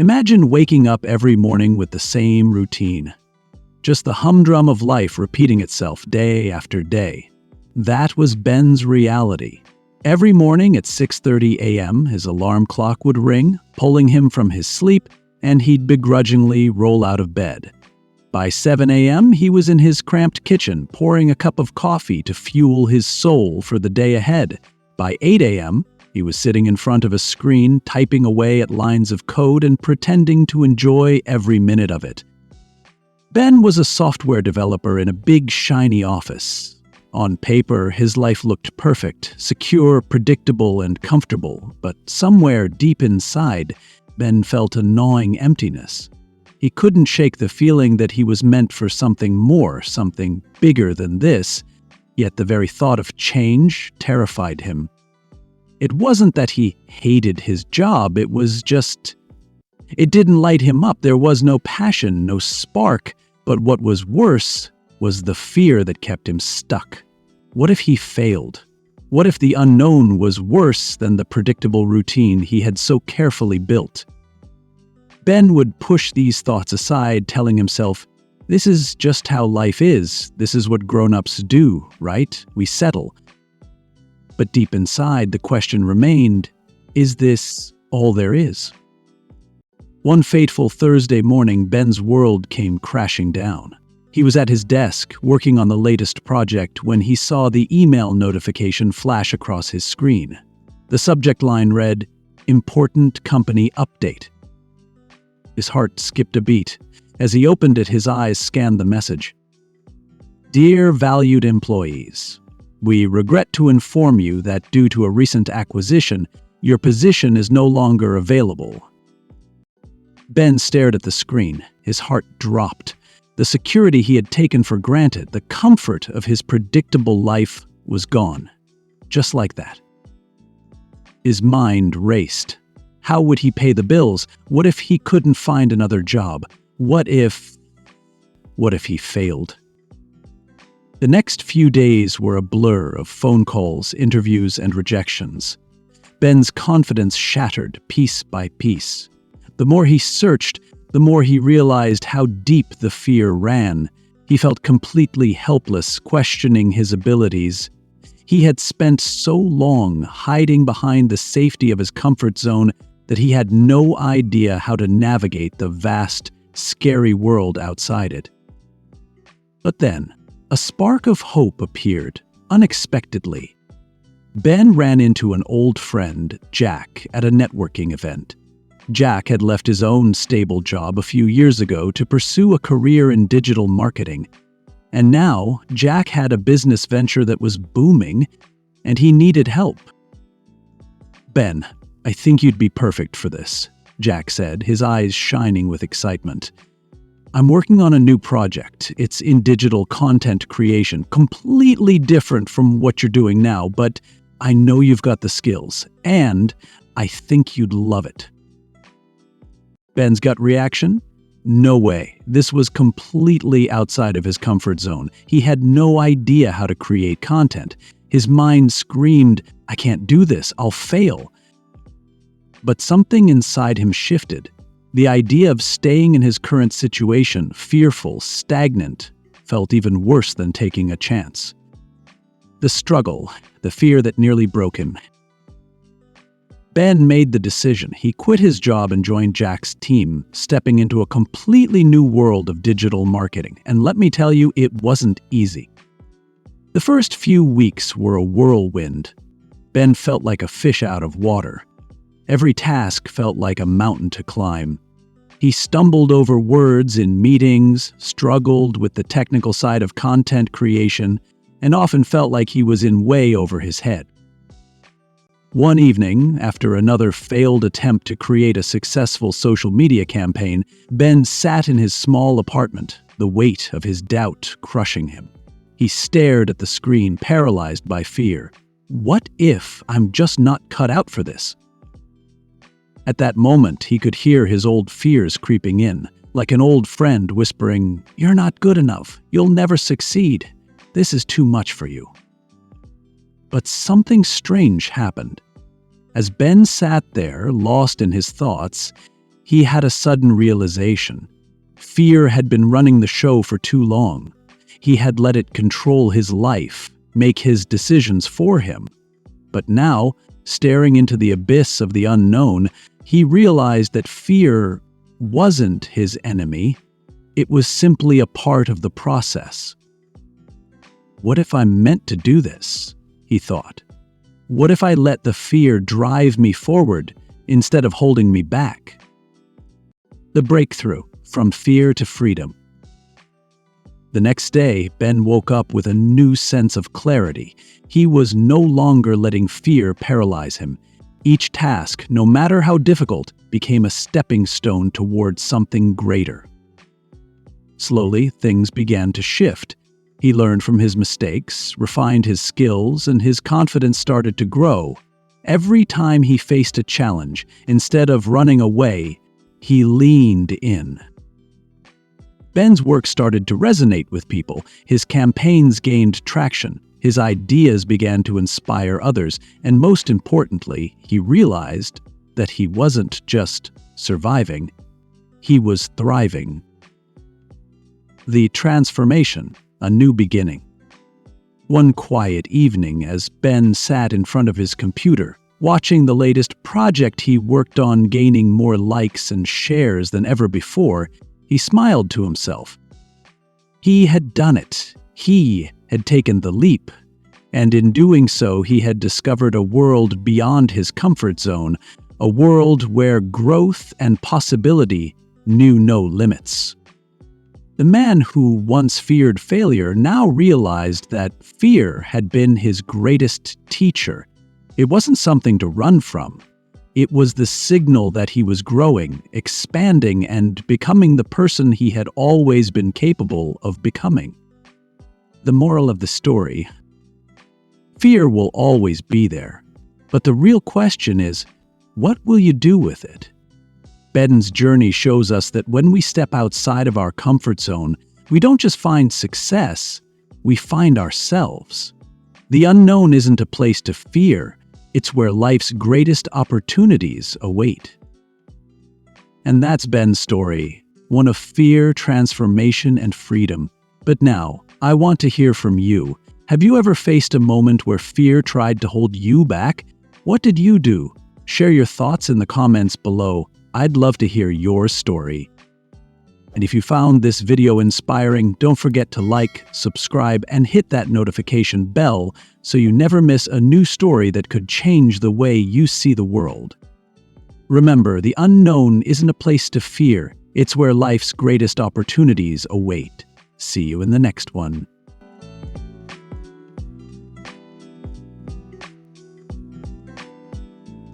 Imagine waking up every morning with the same routine. Just the humdrum of life repeating itself day after day. That was Ben's reality. Every morning at 6:30 a.m., his alarm clock would ring, pulling him from his sleep, and he'd begrudgingly roll out of bed. By 7 a.m., he was in his cramped kitchen, pouring a cup of coffee to fuel his soul for the day ahead. By 8 a.m., he was sitting in front of a screen, typing away at lines of code and pretending to enjoy every minute of it. Ben was a software developer in a big, shiny office. On paper, his life looked perfect, secure, predictable, and comfortable, but somewhere deep inside, Ben felt a gnawing emptiness. He couldn't shake the feeling that he was meant for something more, something bigger than this, yet the very thought of change terrified him. It wasn't that he hated his job, it didn't light him up. There was no passion, no spark, but what was worse was the fear that kept him stuck. What if he failed? What if the unknown was worse than the predictable routine he had so carefully built? Ben would push these thoughts aside, telling himself, "This is just how life is. This is what grown-ups do, right? We settle." But deep inside, the question remained, is this all there is? One fateful Thursday morning, Ben's world came crashing down. He was at his desk, working on the latest project, when he saw the email notification flash across his screen. The subject line read, "Important Company Update." His heart skipped a beat. As he opened it, his eyes scanned the message. "Dear valued employees, we regret to inform you that due to a recent acquisition, your position is no longer available." Ben stared at the screen. His heart dropped. The security he had taken for granted, the comfort of his predictable life, was gone. Just like that. His mind raced. How would he pay the bills? What if he couldn't find another job? What if he failed? The next few days were a blur of phone calls, interviews, and rejections. Ben's confidence shattered piece by piece. The more he searched, the more he realized how deep the fear ran. He felt completely helpless, questioning his abilities. He had spent so long hiding behind the safety of his comfort zone that he had no idea how to navigate the vast, scary world outside it. But then, a spark of hope appeared, unexpectedly. Ben ran into an old friend, Jack, at a networking event. Jack had left his own stable job a few years ago to pursue a career in digital marketing. And now, Jack had a business venture that was booming, and he needed help. "Ben, I think you'd be perfect for this," Jack said, his eyes shining with excitement. "I'm working on a new project. It's in digital content creation, completely different from what you're doing now, but I know you've got the skills, and I think you'd love it." Ben's gut reaction? No way. This was completely outside of his comfort zone. He had no idea how to create content. His mind screamed, "I can't do this. I'll fail." But something inside him shifted. The idea of staying in his current situation, fearful, stagnant, felt even worse than taking a chance. The struggle, the fear that nearly broke him. Ben made the decision. He quit his job and joined Jack's team, stepping into a completely new world of digital marketing. And let me tell you, it wasn't easy. The first few weeks were a whirlwind. Ben felt like a fish out of water. Every task felt like a mountain to climb. He stumbled over words in meetings, struggled with the technical side of content creation, and often felt like he was in way over his head. One evening, after another failed attempt to create a successful social media campaign, Ben sat in his small apartment, the weight of his doubt crushing him. He stared at the screen, paralyzed by fear. What if I'm just not cut out for this? At that moment, he could hear his old fears creeping in, like an old friend whispering, "You're not good enough. You'll never succeed. This is too much for you." But something strange happened. As Ben sat there, lost in his thoughts, he had a sudden realization. Fear had been running the show for too long. He had let it control his life, make his decisions for him. But now, staring into the abyss of the unknown, he realized that fear wasn't his enemy. It was simply a part of the process. What if I'm meant to do this? He thought. What if I let the fear drive me forward instead of holding me back? The breakthrough from fear to freedom. The next day, Ben woke up with a new sense of clarity. He was no longer letting fear paralyze him. Each task, no matter how difficult, became a stepping stone towards something greater. Slowly, things began to shift. He learned from his mistakes, refined his skills, and his confidence started to grow. Every time he faced a challenge, instead of running away, he leaned in. Ben's work started to resonate with people. His campaigns gained traction. His ideas began to inspire others, and most importantly, he realized that he wasn't just surviving, he was thriving. The transformation, a new beginning. One quiet evening, as Ben sat in front of his computer, watching the latest project he worked on gaining more likes and shares than ever before, he smiled to himself. He had done it. He had taken the leap. And in doing so, he had discovered a world beyond his comfort zone, a world where growth and possibility knew no limits. The man who once feared failure now realized that fear had been his greatest teacher. It wasn't something to run from. It was the signal that he was growing, expanding, and becoming the person he had always been capable of becoming. The moral of the story: fear will always be there, but the real question is, what will you do with it? Ben's journey shows us that when we step outside of our comfort zone, we don't just find success, we find ourselves. The unknown isn't a place to fear, it's where life's greatest opportunities await. And that's Ben's story, one of fear, transformation, and freedom. But now, I want to hear from you. Have you ever faced a moment where fear tried to hold you back? What did you do? Share your thoughts in the comments below. I'd love to hear your story. And if you found this video inspiring, don't forget to like, subscribe, and hit that notification bell so you never miss a new story that could change the way you see the world. Remember, the unknown isn't a place to fear. It's where life's greatest opportunities await. See you in the next one.